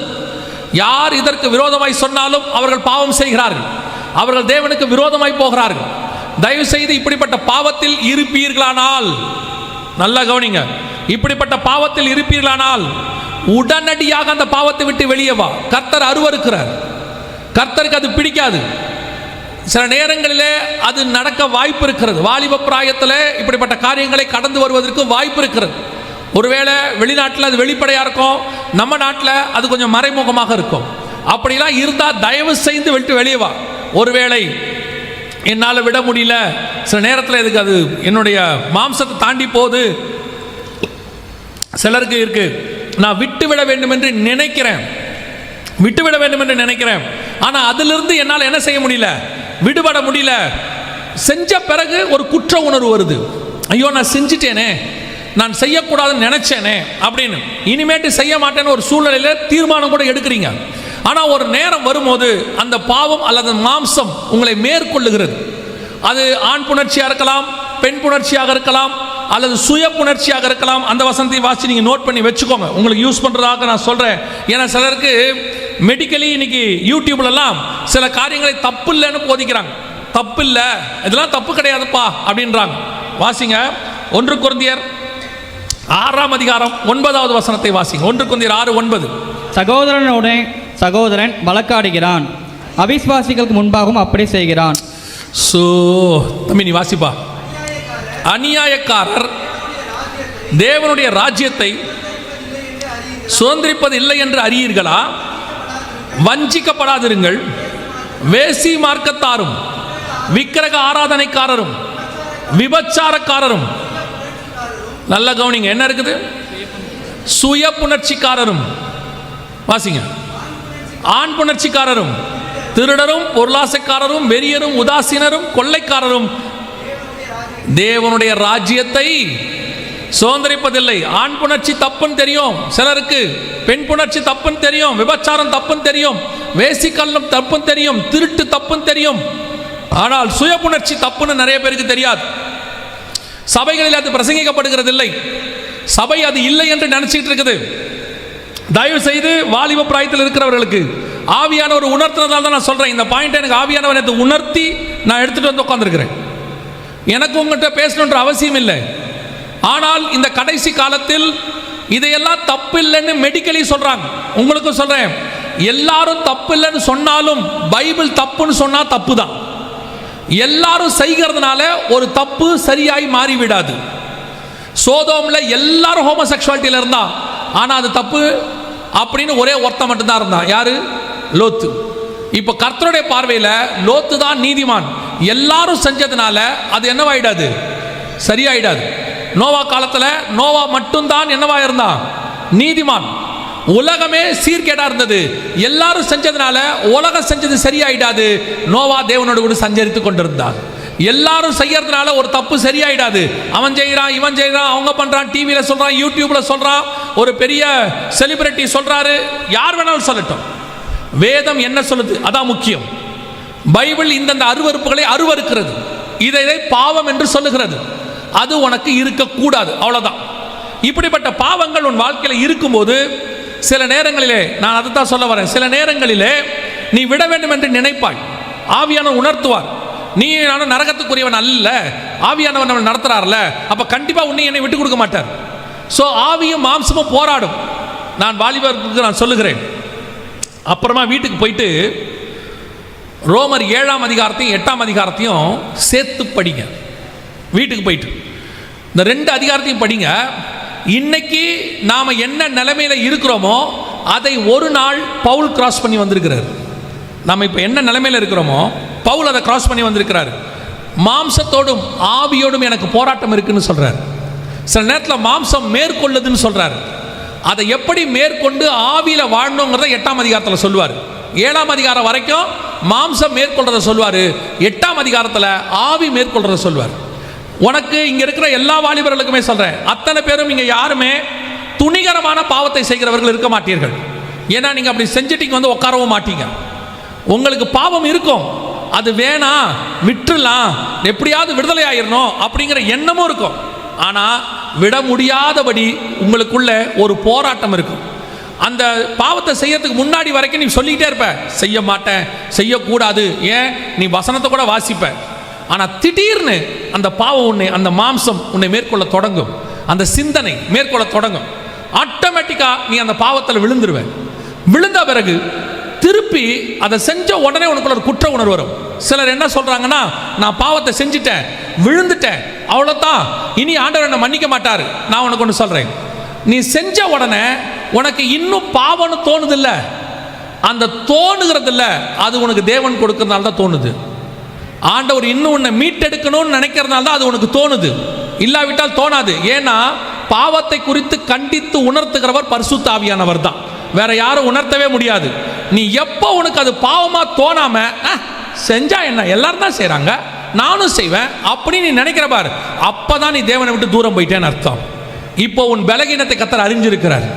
யார் இதற்கு விரோதமாய் சொன்னாலும் அவர்கள் பாவம் செய்கிறார்கள், அவர்கள் தேவனுக்கு விரோதமாய் போகிறார்கள். தயவு செய்து இப்படிப்பட்ட பாவத்தில் இருப்பீர்களானால், நல்லா கவனிங்க, இப்படிப்பட்ட பாவத்தில் இருப்பீர்களானால் உடனடியாக அந்த பாவத்தை விட்டு வெளியே வா. கர்த்தர் அருவருக்கிறார், கர்த்தருக்கு அது பிடிக்காது. சில நேரங்களிலே அது நடக்க வாய்ப்பு இருக்கிறது. வாலிப பிராயத்தில் இப்படிப்பட்ட காரியங்களை கடந்து வருவதற்கு வாய்ப்பு இருக்கிறது. ஒருவேளை வெளிநாட்டில் அது வெளிப்படையாக இருக்கும், நம்ம நாட்டில் அது கொஞ்சம் மறைமுகமாக இருக்கும். அப்படிலாம் இருந்தால் தயவு செய்து விட்டு வெளியே வா. ஒருவேளை என்னால் விட முடியல, சில நேரத்தில் இதுக்கு அது என்னுடைய மாம்சத்தை தாண்டி போகுது, சிலருக்கு இருக்கு, நான் விட்டுவிட வேண்டும் என்று நினைக்கிறேன், விட்டுவிட வேண்டும் என்று நினைக்கிறேன், ஆனால் அதிலிருந்து என்னால் என்ன செய்ய முடியல, விடுபட முடியல. செஞ்ச பிறகு ஒரு குற்ற உணர்வு வருது. ஐயோ நான் செஞ்சிட்டேனே, நான் செய்யக்கூடாதுன்னு நினைச்சேனே அப்படின்னு. இனிமேட்டு செய்ய மாட்டேன்னு ஒரு சூழ்நிலையில் தீர்மானம் கூட எடுக்கிறீங்க. ஆனால் ஒரு நேரம் வரும்போது அந்த பாவம் அல்லது மாம்சம் உங்களை மேற்கொள்ளுகிறது. அது ஆண் புணர்ச்சியாக இருக்கலாம், பெண் புணர்ச்சியாக இருக்கலாம், அல்லது சுய புணர்ச்சியாக இருக்கலாம். அந்த வசனத்தை வாசி நீங்கள் நோட் பண்ணி வச்சுக்கோங்க, உங்களுக்கு யூஸ் பண்ணுறதாக நான் சொல்கிறேன். ஏன்னா சிலருக்கு மெடிக்கலி இன்னைக்கு யூடியூப்லலாம் சில காரியங்களை தப்பு இல்லைன்னு போதிக்கிறாங்க. தப்பு இல்லை, இதெல்லாம் தப்பு கிடையாதுப்பா அப்படின்றாங்க. வாசிங்க 1 கொரிந்தியர் 6ஆம் அதிகாரம் 9வது வசனத்தை வாசிங்க. 1 கொரிந்தியர் 6:9. சகோதரனோட சகோதரன் வழக்காடுகிறான், அவிசுவாசிகளுக்கு முன்பாகவும் அப்படி செய்கிறான். சோ தம்பி நீ வாசிப்பா. அநியாயக்காரர் தேவனுடைய ராஜ்யத்தை சுதந்திரிப்பது இல்லை என்று அறியீர்களா? வஞ்சிக்கப்படாதிருங்கள். வேசி மார்க்கத்தாரும் விக்கிரக ஆராதனைக்காரரும் விபச்சாரக்காரரும், நல்ல கவனிங்க என்ன இருக்குது, சுய புணர்ச்சிக்காரரும், வாசிங்க, ஆண் புணர்ச்சிக்காரரும், திருடரும், பொருளாசைக்காரரும், வெறியரும், உதாசீனரும், கொள்ளைக்காரரும் தேவனுடைய ராஜ்யத்தை சுதந்திரிப்பதில்லை. ஆண் புணர்ச்சி தப்புன்னு தெரியும் சிலருக்கு, பெண் புணர்ச்சி தப்புன்னு தெரியும், விபச்சாரம் தப்புன்னு தெரியும், வேசிக்கல்லம் தப்புன்னு தெரியும், திருட்டு தப்புன்னு தெரியும். ஆனால் சுய புணர்ச்சி தப்புன்னு நிறைய பேருக்கு தெரியாது. சபைகளில் அது பிரசங்கிக்கப்படுகிறது இல்லை, சபை அது இல்லை என்று நினைச்சிட்டு இருக்குது. தயவு செய்து வாலிப பிராயத்தில் இருக்கிறவர்களுக்கு ஆவியானவர் உணர்த்தினதால் தான் நான் சொல்றேன். இந்த பாயிண்ட் எனக்கு ஆவியானவர் எனக்கு உணர்த்தி நான் எடுத்துட்டு வந்து உட்கார்ந்துருக்கிறேன். எனக்கு உங்கள்கிட்ட பேசணுன்ற அவசியம் இல்லை. ஆனால் இந்த கடைசி காலத்தில் இதையெல்லாம் தப்பு இல்லைன்னு மெடிக்கலி சொல்றாங்க. உங்களுக்கும் சொல்றேன், எல்லாரும் தப்பு இல்லைன்னு சொன்னாலும் பைபிள் தப்புன்னு சொன்னா தப்பு தான். எல்லாரும் செய்கிறதுனால ஒரு தப்பு சரியாய் மாறிவிடாது. சோதோம்ல எல்லாரும் ஹோமோசெக்சுவாலிட்டியில இருந்தா, ஆனா அது தப்பு அப்படின்னு ஒரே ஒருத்தன் மட்டும்தான் இருந்தான். யாரு? லோத்து. இப்ப கர்த்தருடைய பார்வையில் லோத்து தான் நீதிமான். எல்லாரும் செஞ்சதுனால அது என்னவாயிடாது, சரியாயிடாது. நோவா காலத்தில் நோவா மட்டும்தான் என்னவா இருந்தான், நீதிமான். உலகமே சீர்கேடா இருந்தது. எல்லாரும் செஞ்சதுனால உலகம் செஞ்சது சரியாயிடாது. நோவா தேவனோடு கூட சஞ்சரித்து கொண்டிருந்தார். எல்லாரும் செய்யறதுனால ஒரு தப்பு சரியாயிடாது. அவன் செய்யறான், இவன் செய்யறான், அவங்க பண்றான், டிவியில சொல்றான், யூடியூப்ல சொல்றான், ஒரு பெரிய செலிபிரிட்டி சொல்றாரு, யார் வேணாலும் சொல்லட்டும். வேதம் என்ன சொல்லுது அதான் முக்கியம். பைபிள் இந்தந்த அருவருப்புகளை அருவருக்கிறது, இதை பாவம் என்று சொல்லுகிறது. அது உனக்கு இருக்கக்கூடாது, அவ்வளவுதான். இப்படிப்பட்ட பாவங்கள் உன் வாழ்க்கையில் இருக்கும்போது சில நேரங்களிலே, நான் அதை தான் சொல்ல வரேன், சில நேரங்களிலே நீ விட வேண்டும் என்று நினைப்பாய், ஆவியானவர் உணர்த்துவார். நீ நானும் நரகத்துக்குரியவன் அல்ல, ஆவியானவர் நம்ம நடத்துறாருல, அப்ப கண்டிப்பா உன்னை என்னை விட்டு கொடுக்க மாட்டார். ஸோ ஆவியும் மாம்சமும் போராடும். நான் வாலிபருக்கு நான் சொல்லுகிறேன். அப்புறமா வீட்டுக்கு போயிட்டு ரோமர் 7ஆம் அதிகாரத்தையும் 8ஆம் அதிகாரத்தையும் சேர்த்து படிங்க. வீட்டுக்கு போயிட்டு இந்த 2 அதிகாரத்தையும் படிங்க. இன்னைக்கு நாம என்ன நிலைமையில இருக்கிறோமோ அதை ஒரு நாள் பவுல் கிராஸ் பண்ணி வந்திருக்கிறார். நம்ம இப்போ என்ன நிலைமையில இருக்கிறோமோ பவுல் அதை கிராஸ் பண்ணி வந்திருக்கிறார். மாம்சத்தோடும் ஆவியோடும் எனக்கு போராட்டம் இருக்குன்னு சொல்றார். சில நேரத்தில் மாம்சம் மேற்கொள்ளுதுன்னு சொல்றார். அதை எப்படி மேற்கொண்டு ஆவியில வாழணுங்கிறத 8ஆம் அதிகாரத்தில் சொல்லுவார். 7ஆம் அதிகாரம் வரைக்கும் மாம்சம் மேற்கொள்றதை சொல்வார். 8ஆம் அதிகாரத்தில் ஆவி மேற்கொள்றதை சொல்வார். உனக்கு இங்க இருக்கிற எல்லா வாலிபர்களுக்குமே சொல்றேன், அத்தனை பேரும் இங்க யாருமே துணிகரமான பாவத்தை செய்கிறவர்கள் இருக்க மாட்டீர்கள். ஏன்னா நீங்க அப்படி செஞ்சுட்டீங்க வந்து உட்காரவும் மாட்டீங்க. உங்களுக்கு பாவம் இருக்கும், அது வேணாம் விட்டுலாம், எப்படியாவது விடுதலை ஆயிரணும் அப்படிங்கிற எண்ணமும் இருக்கும். ஆனா விட முடியாதபடி உங்களுக்குள்ள ஒரு போராட்டம் இருக்கும். அந்த பாவத்தை செய்யறதுக்கு முன்னாடி வரைக்கும் நீ சொல்லிக்கிட்டே இருப்ப, செய்ய மாட்டேன், செய்யக்கூடாது, ஏன் நீ வசனத்தை கூட வாசிப்ப. ஆனால் திடீர்னு அந்த பாவம் உன்னை, அந்த மாம்சம் உன்னை மேற்கொள்ள தொடங்கும், அந்த சிந்தனை மேற்கொள்ள தொடங்கும். ஆட்டோமேட்டிக்காக நீ அந்த பாவத்தில் விழுந்துருவ. விழுந்த பிறகு திருப்பி அதை செஞ்ச உடனே உனக்குள்ள ஒரு குற்ற உணர்வு வரும். சிலர் என்ன சொல்றாங்கன்னா, நான் பாவத்தை செஞ்சுட்டேன், விழுந்துட்டேன், அவ்வளோதான், இனி ஆண்டவர் என்னை மன்னிக்க மாட்டார். நான் உனக்கு ஒன்று சொல்றேன், நீ செஞ்ச உடனே உனக்கு இன்னும் பாவம்னு தோணுதில்ல, அந்த தோணுகிறது இல்லை, அது உனக்கு தேவன் கொடுக்கறதுனால தான் தோணுது. ஆண்டவர் இன்னும் உன்னை மீட்டெடுக்கணும்னு நினைக்கிறதுனால தான் அது உனக்கு தோணுது, இல்லாவிட்டால் தோணாது. ஏன்னா பாவத்தை குறித்து கண்டித்து உணர்த்துகிறவர் பரிசுத்த ஆவியானவர் தான், வேற யாரும் உணர்த்தவே முடியாது. நீ எப்போ உனக்கு அது பாவமா தோணாம செஞ்சா என்ன, எல்லாரும் தான் செய்றாங்க, நானும் செய்வேன் அப்படி நீ நினைக்கிற பாரு, அப்பதான் நீ தேவனை விட்டு தூரம் போயிட்டேன்னு அர்த்தம். இப்போ உன் பலகீனத்தை கர்த்தர் அறிஞ்சிருக்கிறார்.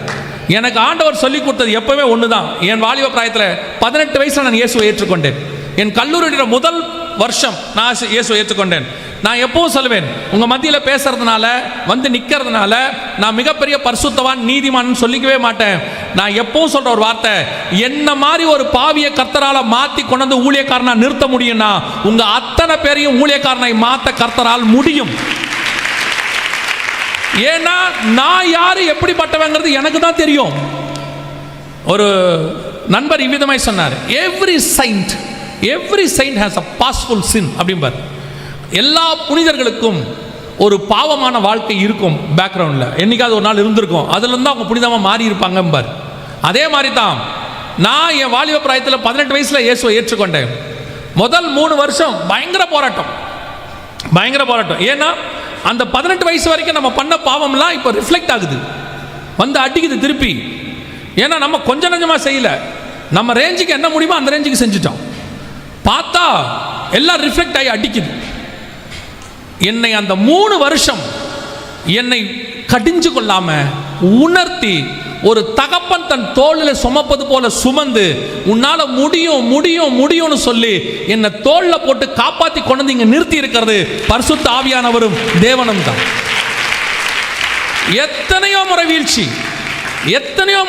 எனக்கு ஆண்டவர் சொல்லி கொடுத்தது எப்பவுமே ஒண்ணுதான். என் வாலிப பிராயத்தில் 18 வயசுல நான் இயேசுவை ஏற்றுக்கொண்டேன். என் கல்லூரியோட முதல் வருஷம் நான் இயேசுவை ஏற்றுக்கொண்டேன். நான் எப்பவும் சொல்லுவேன், உங்க மத்தியில் பேசுறதுனால வந்து நிக்கிறதுனால நான் மிகப்பெரிய பரிசுத்தவான் நீதிமான் சொல்லிக்கவே மாட்டேன். நான் எப்பவும் சொல்ற ஒரு வார்த்தை, என்ன மாதிரி ஒரு பாவிய கர்த்தரால மாத்தி கொண்டு ஊழியக்காரனா நிறுத்த முடியும்னா உங்க அத்தனை பேரையும் ஊழியக்காரனை மாத்த கர்த்தரால் முடியும். ஏன்னா நான் யாரு எப்படிப்பட்டவங்கிறது எனக்கு தான் தெரியும். ஒரு நண்பர் இவ்விதமாய் சொன்னார், every saint has a pastful sin அப்படிம்பார். எல்லா புனிதர்களுக்கும் ஒரு பாவமான வாழ்க்கை இருக்கும் பேக்ரவுண்டில், என்னைக்காவது ஒரு நாள் இருந்திருக்கும், அதுல இருந்து அவங்க புனிதமாக மாறி இருப்பாங்க. அதே மாதிரி தான் நான் என் வாலிப பிராயத்தில் 18 வயசுல இயேசுவை ஏற்றுக்கொண்டேன். முதல் 3 வருஷம் பயங்கர போராட்டம். ஏன்னா அந்த 18 வயசு வரைக்கும் நம்ம பண்ண பாவம்லாம் இப்போ ரிஃப்ளெக்ட் ஆகுது, வந்து அடிக்குது திருப்பி. ஏன்னா நம்ம கொஞ்சம் கொஞ்சமாக செய்யல, நம்ம ரேஞ்சுக்கு என்ன முடியுமோ அந்த ரேஞ்சுக்கு செஞ்சுட்டோம். பார்த்தா எல்லாம் ரிஃப்ளெக்ட் ஆகி அடிக்குது. என்னை அந்த 3 வருஷம் என்னை கடிஞ்சு கொள்ளாம உணர்த்தி, ஒரு தகப்பன் தன் தோளில் சுமப்பது போல சுமந்து, உன்னால முடியும் முடியும் முடியும்னு சொல்லி என்னை தோல்ல போட்டு காப்பாத்தி கொண்டு இங்க நிறுத்தி இருக்கிறது பரிசுத்த ஆவியானவரும் தேவனும் தான். எத்தனையோ முறை வீழ்ச்சி, எத்தனையோ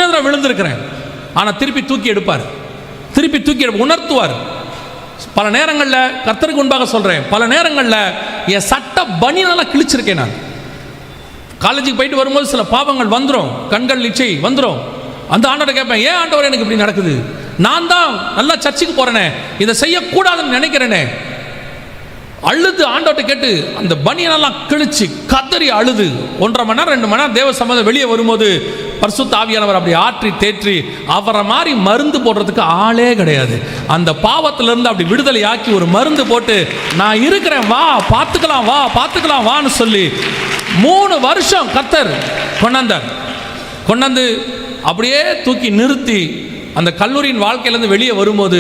தடவை விழுந்திருக்கிறேன். ஆனா திருப்பி தூக்கி எடுப்பார், உணர்த்துவார். பல நேரங்களில் கர்த்தருக்கு முன்பாக சொல்றேன், பல நேரங்களில் என் சட்ட பனியெல்லாம் கிழிச்சிருக்கேன். நான் காலேஜுக்கு போயிட்டு வரும்போது சில பாவங்கள் வந்துடும், கண்கள் இச்சை வந்துடும். அந்த ஆண்டவரை கேட்பேன், ஏன் ஆண்டவர் எனக்கு இப்படி நடக்குது, நான் தான் நல்லா சர்ச்சுக்கு போறேனே, இதை செய்யக்கூடாதுன்னு நினைக்கிறேனே. அழுது ஆண்டவர்கிட்ட கேட்டு அந்த பனியனெல்லாம் கிழிச்சு கதறி அழுது 1.5 மணி நேரம் 2 மணி நேரம் தேவ சம்பந்தம் வெளியே வரும்போது பரிசுத்த ஆவியானவர் அப்படி ஆற்றி தேற்றி, அவரை மாதிரி மருந்து போடுறதுக்கு ஆளே கிடையாது. அந்த பாவத்திலிருந்து அப்படி விடுதலை ஆக்கி ஒரு மருந்து போட்டு, நான் இருக்கிறேன், வா பார்த்துக்கலாம் வான்னு சொல்லி 3 வருஷம் கர்த்தர் கொண்டாந்து அப்படியே தூக்கி நிறுத்தி, அந்த கல்லூரியின் வாழ்க்கையிலேருந்து வெளியே வரும்போது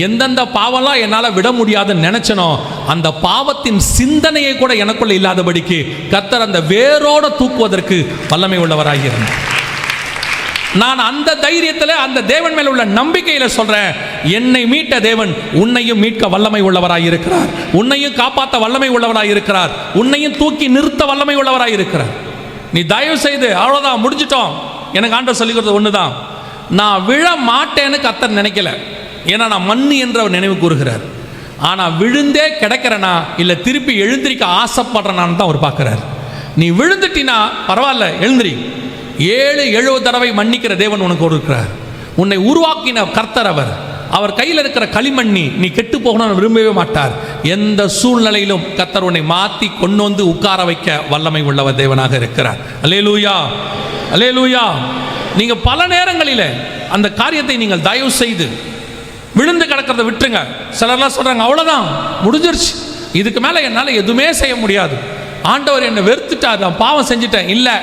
எந்தெந்த பாவம்லாம் என்னால் விட முடியாதுன்னு நினைச்சனோ அந்த பாவத்தின் சிந்தனையை கூட எனக்குள்ள இல்லாதபடிக்கு கர்த்தர் அந்த வேரோட தூக்குவதற்கு வல்லமை உள்ளவராகிறார். நான் அந்த தைரியத்தில், அந்த தேவன் மேல உள்ள நம்பிக்கையில சொல்றேன், என்னை மீட்ட தேவன் உன்னையும் மீட்க வல்லமை உள்ளவராயிருக்கிறார், உன்னையும் காப்பாற்ற வல்லமை உள்ளவராயிருக்கிறார், உன்னையும் தூக்கி நிறுத்த வல்லமை உள்ளவராயிருக்கிறார். நீ தயவு செய்து அவ்வளவுதான், முடிஞ்சிட்டோம். எனக்கு ஆண்டவர் சொல்லிக் கொடுத்தது ஒண்ணுதான், நான் விழ மாட்டேன்னு கர்த்தர் நினைக்கல, ஏன்னா நான் மண்ணு என்று அவர் நினைவு கூறுகிறார். ஆனா விழுந்தே கிடக்கிறனா இல்ல திருப்பி எழுந்திரிக்க ஆசைப்படுறனான்னு தான் அவர் பார்க்கிறார். நீ விழுந்துட்டினா பரவாயில்ல, எழுந்திரி. 7-70 தடவை மன்னிக்கிற தேவன் உனக்கு இருக்கிறார். உன்னை உருவாக்கின கர்த்தர் அவர், அவர் கையில் இருக்கிற களிமண்ணி நீ கெட்டு போகணும்னு விரும்பவே மாட்டார். எந்த சூழ்நிலையிலும் கர்த்தர் உன்னை மாற்றி கொண்டு வந்து உட்கார வைக்க வல்லமை உள்ளவர் தேவனாக இருக்கிறார். அல்லேலூயா, அல்லேலூயா. நீங்கள் பல நேரங்களில் அந்த காரியத்தை நீங்கள் தயவு செய்து விழுந்து கிடக்கிறத விட்டுருங்க. சிலர்லாம் சொல்கிறாங்க அவ்வளோதான் முடிஞ்சிருச்சு, இதுக்கு மேலே என்னால் எதுவுமே செய்ய முடியாது, ஆண்டவர் என்னை வெறுத்துட்டார், நான் பாவம் செஞ்சுட்டேன். இல்லை,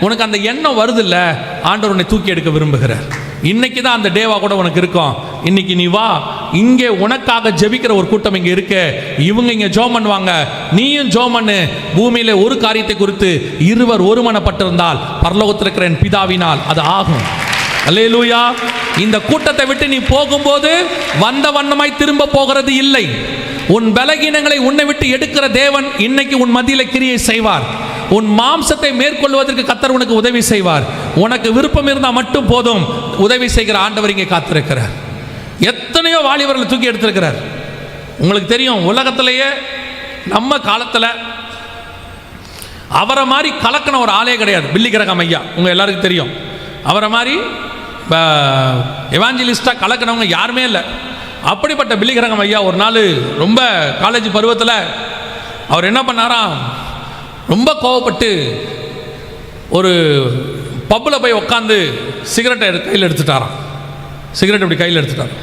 உனக்கு அந்த எண்ணம் வருது இல்லை, ஆண்டவர் உன்னை தூக்கி எடுக்க விரும்புகிறார். இன்னைக்கு தான் அந்த டேவா கூட உனக்கு இருக்கும். இன்னைக்கு நீ வா, இங்கே உனக்காக ஜெபிக்கிற ஒரு கூட்டம் இங்கே இருக்கு. இவங்க இங்கே ஜெபம் பண்ணுவாங்க, நீயும் ஜெபம் பண்ணு. பூமியில ஒரு காரியத்தை குறித்து இருவர் ஒருமனப்பட்டிருந்தால் பரலோகத்தில் இருக்கிற என் பிதாவினால் அது ஆகும். அல்லேலூயா. இந்த கூட்டத்தை விட்டு நீ போகும்போது வந்த வண்ணமாய் திரும்ப போகிறது இல்லை. உன் பலகீனங்களை உன்னை விட்டு எடுக்கிற தேவன் இன்னைக்கு உன் மத்தியில கிரியை செய்வார். உன் மாம்சத்தை மேற்கொள்வதற்கு கர்த்தர் உனக்கு உதவி செய்வார். உனக்கு விருப்பம் இருந்தால் மட்டும் போதும். உதவி செய்கிற ஆண்டவர் இங்கே காத்திருக்கிறார். எத்தனையோ வாலிபர்களை தூக்கி எடுத்திருக்கிறார். உங்களுக்கு தெரியும், உலகத்திலேயே நம்ம காலத்தில் அவரை மாதிரி கலக்கின ஒரு ஆளே கிடையாது. பில்லி கிரகம் ஐயா உங்க எல்லாருக்கும் தெரியும். அவரை மாதிரி எவாஞ்சலிஸ்டாக கலக்கினவங்க யாருமே இல்லை. அப்படிப்பட்ட பில்லி கிரகம் ஐயா ஒரு நாள் ரொம்ப காலேஜ் பருவத்தில் அவர் என்ன பண்ணாராம், ரொம்ப கோவப்பட்டு ஒரு பப்பில் போய் உட்காந்து சிகரெட்டை கையில் எடுத்துட்டாராம். சிகரெட் இப்படி கையில் எடுத்துட்டாராம்.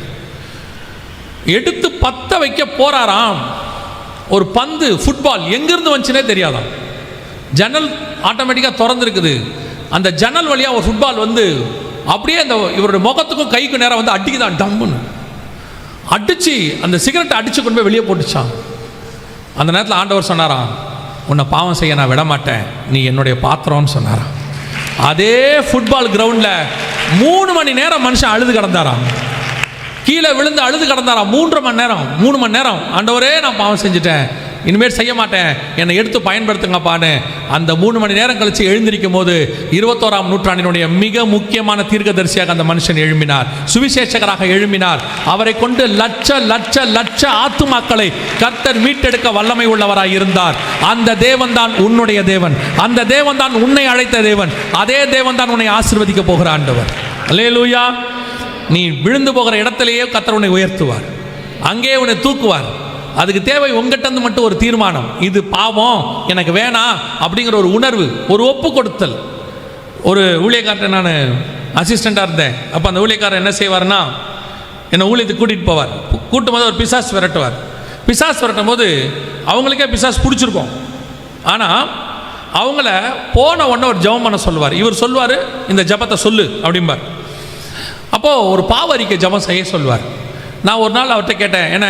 எடுத்து பற்ற வைக்க போறாராம். ஒரு பந்து ஃபுட்பால் எங்கிருந்து வந்துச்சுனே தெரியாதாம். ஜன்னல் ஆட்டோமேட்டிக்காக திறந்துருக்குது. அந்த ஜன்னல் வழியாக ஒரு ஃபுட்பால் வந்து அப்படியே அந்த இவருடைய முகத்துக்கும் கைக்கும் நேரம் வந்து அடிக்குதான். டம்முன்னு அடிச்சு அந்த சிகரெட்டை அடிச்சு கொண்டு போய் வெளியே போட்டுச்சான். அந்த நேரத்தில் ஆண்டவர் சொன்னாராம், உன்னை பாவம் செய்ய நான் விட மாட்டேன், நீ என்னுடைய பாத்திரம்னு சொன்னாராம். அதே ஃபுட்பால் கிரவுண்டில் 3 மணி நேரம் மனுஷன் அழுது கிடந்தாராம். கீழே விழுந்து அழுது கிடந்தாராம். 3 மணி நேரம் ஆண்டவரே நான் பாவம் செஞ்சுட்டேன், இனிமேல் செய்ய மாட்டேன், என்னை எடுத்து பயன்படுத்துங்கப்பான்னு. அந்த 3 மணி நேரம் கழித்து எழுந்திருக்கும் போது 21ஆம் நூற்றாண்டினுடைய மிக முக்கியமான தீர்க்கதரிசியாக அந்த மனுஷன் எழும்பினார். சுவிசேஷகராக எழும்பினார். அவரை கொண்டு லட்ச லட்ச லட்ச ஆத்துமாக்களை கர்த்தர் மீட்டெடுக்க வல்லமை உள்ளவராய் இருந்தார். அந்த தேவன் தான் உன்னுடைய தேவன். அந்த தேவன் தான் உன்னை அழைத்த தேவன். அதே தேவன் தான் உன்னை ஆசீர்வதிக்க போகிற ஆண்டவர். அல்லேலூயா. நீ விழுந்து போகிற இடத்திலேயே கர்த்தர் உன்னை உயர்த்துவார், அங்கே உன்னை தூக்குவார். அதுக்கு தேவை உங்ககிட்ட மட்டும் ஒரு தீர்மானம். இது பாவம், எனக்கு வேணாம் அப்படிங்கிற ஒரு உணர்வு, ஒரு ஒப்பு கொடுத்தல். ஒரு ஊழியக்காரன் நான் அசிஸ்டண்டாக இருந்தேன். அப்போ அந்த ஊழியக்காரர் என்ன செய்வார்னா, என்னை ஊழியத்துக்கு கூட்டிகிட்டு போவார். கூட்டும் போது ஒரு பிசாஸ் விரட்டுவார். பிசாஸ் விரட்டும் போது அவங்களுக்கே பிசாஸ் பிடிச்சிருக்கும். ஆனால் அவங்கள போன உடனே ஒரு ஜெபம் பண்ண சொல்லுவார். இவர் சொல்லுவார், இந்த ஜெபத்தை சொல்லு அப்படிம்பார். அப்போது ஒரு பாவரிக்கை ஜெபம் செய்ய சொல்லுவார். நான் ஒரு நாள் அவர்கிட்ட கேட்டேன், ஏன்னா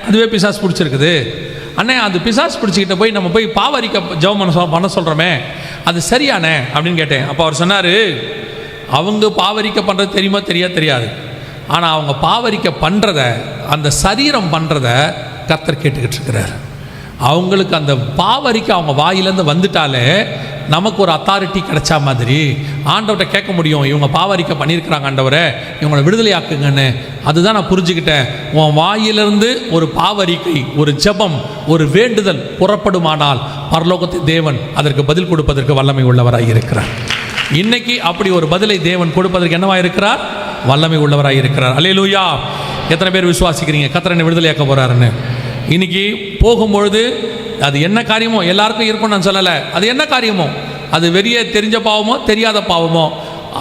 அதுவே பிசாஸ் பிடிச்சிருக்குது அண்ணே, அது பிசாஸ் பிடிச்சிக்கிட்ட போய் நம்ம போய் பாவரிக்க ஜெபம் பண்ண சொல்கிறோமே, அது சரியானே அப்படின்னு கேட்டேன். அப்போ அவர் சொன்னார், அவங்க பாவரிக்க பண்ணுறது தெரியுமா தெரியாது, ஆனால் அவங்க பாவரிக்க பண்ணுறத, அந்த சரீரம் பண்ணுறத கர்த்தர் கேட்டுக்கிட்டு இருக்கிறார். அவங்களுக்கு அந்த பாவரிக்க அவங்க வாயிலேருந்து வந்துட்டாலே நமக்கு ஒரு அத்தாரிட்டி கிடைச்சா மாதிரி ஆண்டவர்கிட்ட கேட்க முடியும், இவங்க பாவரிக்க பண்ணியிருக்கிறாங்க ஆண்டவரை, இவங்களை விடுதலையாக்குங்கன்னு. அதுதான் நான் புரிஞ்சுக்கிட்டேன். உன் வாயிலிருந்து ஒரு பாவரிக்கை, ஒரு ஜெபம், ஒரு வேண்டுதல் புறப்படுமானால் பரலோகத்தின் தேவன் அதற்கு பதில் கொடுப்பதற்கு வல்லமை உள்ளவராக இருக்கிறார். இன்னைக்கு அப்படி ஒரு பதிலை தேவன் கொடுப்பதற்கு என்னவா இருக்கிறார்? வல்லமை உள்ளவராக இருக்கிறார். அல்லேலூயா. எத்தனை பேர் விசுவாசிக்கிறீங்க கர்த்தர் என்னை விடுதலையாக்க போறாருன்னு? இன்னைக்கு போகும்பொழுது அது என்ன காரியமோ எல்லாருக்கும் இருக்கும் நான் சொல்லலை. அது என்ன காரியமோ, அது வெளியே தெரிஞ்ச பாவமோ தெரியாத பாவமோ,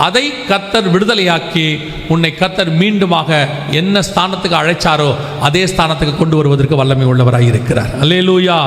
அதை கர்த்தர் விடுதலையாக்கி உன்னை கர்த்தர் மீண்டுமாக என்ன ஸ்தானத்துக்கு அழைச்சாரோ அதே ஸ்தானத்துக்கு கொண்டு வருவதற்கு வல்லமை உள்ளவராக இருக்கிறார். அல்லேலூயா.